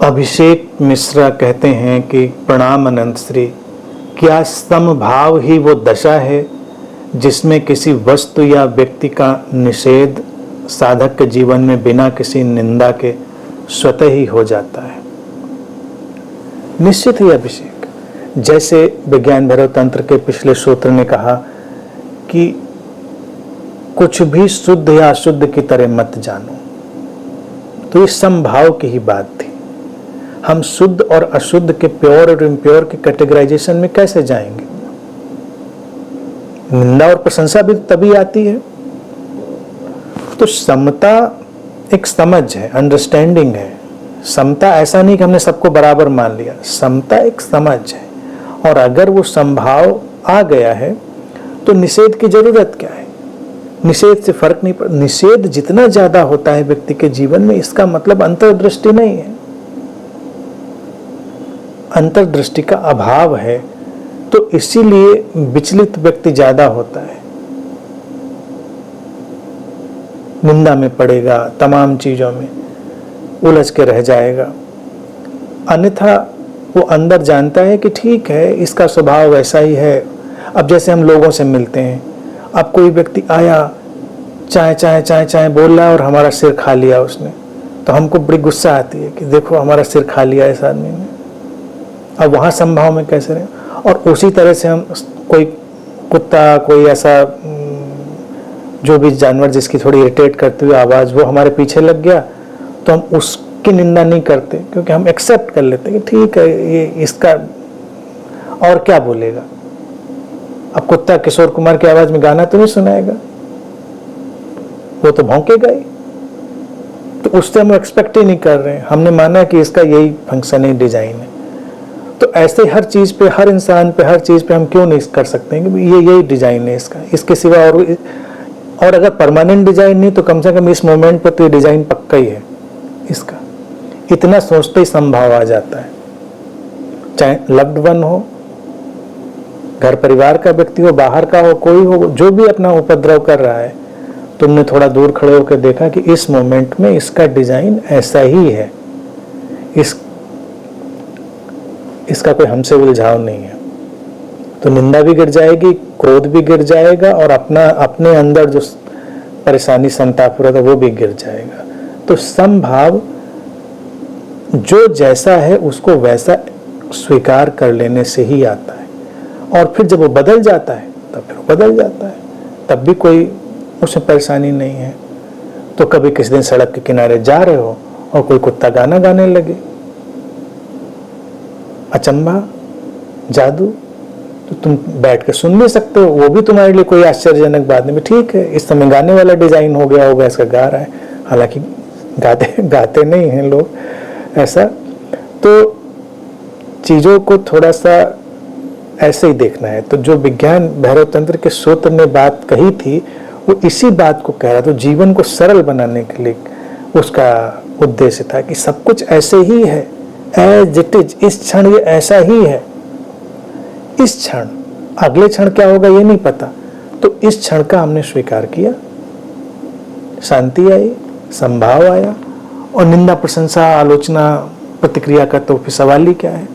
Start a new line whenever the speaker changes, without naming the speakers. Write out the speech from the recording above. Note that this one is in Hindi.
अभिषेक मिश्रा कहते हैं कि प्रणाम अनंत श्री, क्या समभाव ही वो दशा है जिसमें किसी वस्तु या व्यक्ति का निषेध साधक के जीवन में बिना किसी निंदा के स्वतः ही हो जाता है? निश्चित ही अभिषेक, जैसे विज्ञान भैरव तंत्र के पिछले सूत्र ने कहा कि कुछ भी शुद्ध या अशुद्ध की तरह मत जानो, तो ये समभाव की ही बात थी। हम शुद्ध और अशुद्ध के, प्योर और इम्प्योर के कैटेगराइजेशन में कैसे जाएंगे? निंदा और प्रशंसा भी तभी आती है। तो समता एक समझ है, अंडरस्टैंडिंग है। समता ऐसा नहीं कि हमने सबको बराबर मान लिया, समता एक समझ है। और अगर वो समभाव आ गया है तो निषेध की जरूरत क्या है? निषेध से फर्क नहीं पड़ता। निषेध जितना ज्यादा होता है व्यक्ति के जीवन में, इसका मतलब अंतर्दृष्टि नहीं है, अंतर्दृष्टि का अभाव है। तो इसीलिए विचलित व्यक्ति ज्यादा होता है, निंदा में पड़ेगा, तमाम चीजों में उलझ के रह जाएगा। अन्यथा वो अंदर जानता है कि ठीक है, इसका स्वभाव वैसा ही है। अब जैसे हम लोगों से मिलते हैं, अब कोई व्यक्ति आया, चाय चाय चाय चाय बोल रहा है और हमारा सिर खा लिया उसने, तो हमको बड़ी गुस्सा आती है कि देखो हमारा सिर खा लिया इस आदमी ने। अब वहाँ संभाव में कैसे रहे? और उसी तरह से हम कोई कुत्ता, कोई ऐसा जो भी जानवर जिसकी थोड़ी इरिटेट करती हुई आवाज़, वो हमारे पीछे लग गया, तो हम उसकी निंदा नहीं करते, क्योंकि हम एक्सेप्ट कर लेते हैं कि ठीक है, ये इसका और क्या बोलेगा। अब कुत्ता किशोर कुमार की आवाज़ में गाना तो नहीं सुनाएगा, वो तो भौंकेगा ही। तो उससे हम एक्सपेक्ट ही नहीं कर रहे हैं, हमने माना कि इसका यही फंक्शन है, डिजाइन है। तो ऐसे हर चीज पे, हर इंसान पे, हर चीज पे हम क्यों नहीं कर सकते हैं कि ये यही डिजाइन है इसका, इसके सिवा और अगर परमानेंट डिजाइन नहीं तो कम से कम इस मोमेंट पर तो ये डिजाइन पक्का ही है इसका। इतना सोचते ही संभाव आ जाता है। चाहे लव्ड वन हो, घर परिवार का व्यक्ति हो, बाहर का हो, कोई हो, जो भी अपना उपद्रव कर रहा है, तुमने थोड़ा दूर खड़े होकर देखा कि इस मोमेंट में इसका डिजाइन ऐसा ही है, इसका कोई हमसे उलझाव नहीं है। तो निंदा भी गिर जाएगी, क्रोध भी गिर जाएगा, और अपने अंदर जो परेशानी, संताप रहता है वो भी गिर जाएगा। तो समभाव जो जैसा है उसको वैसा स्वीकार कर लेने से ही आता है। और फिर जब वो बदल जाता है तब फिर वो बदल जाता है, तब भी कोई उसमें परेशानी नहीं है। तो कभी किसी दिन सड़क के किनारे जा रहे हो और कोई कुत्ता गाना गाने लगे, अचंभा, जादू, तो तुम बैठ के सुन भी सकते हो, वो भी तुम्हारे लिए कोई आश्चर्यजनक बात नहीं। ठीक है, इस समय गाने वाला डिजाइन हो गया होगा, इसका गा रहा है, हालांकि गाते नहीं हैं लोग ऐसा। तो चीजों को थोड़ा सा ऐसे ही देखना है। तो जो विज्ञान भैरव तंत्र के सूत्र ने बात कही थी, वो इसी बात को कह रहा था। तो जीवन को सरल बनाने के लिए उसका उद्देश्य था कि सब कुछ ऐसे ही है, एज इट इज, इस क्षण ये ऐसा ही है। इस क्षण, अगले क्षण क्या होगा ये नहीं पता, तो इस क्षण का हमने स्वीकार किया, शांति आई, संभाव आया। और निंदा, प्रशंसा, आलोचना, प्रतिक्रिया का तो फिर सवाल ही क्या है।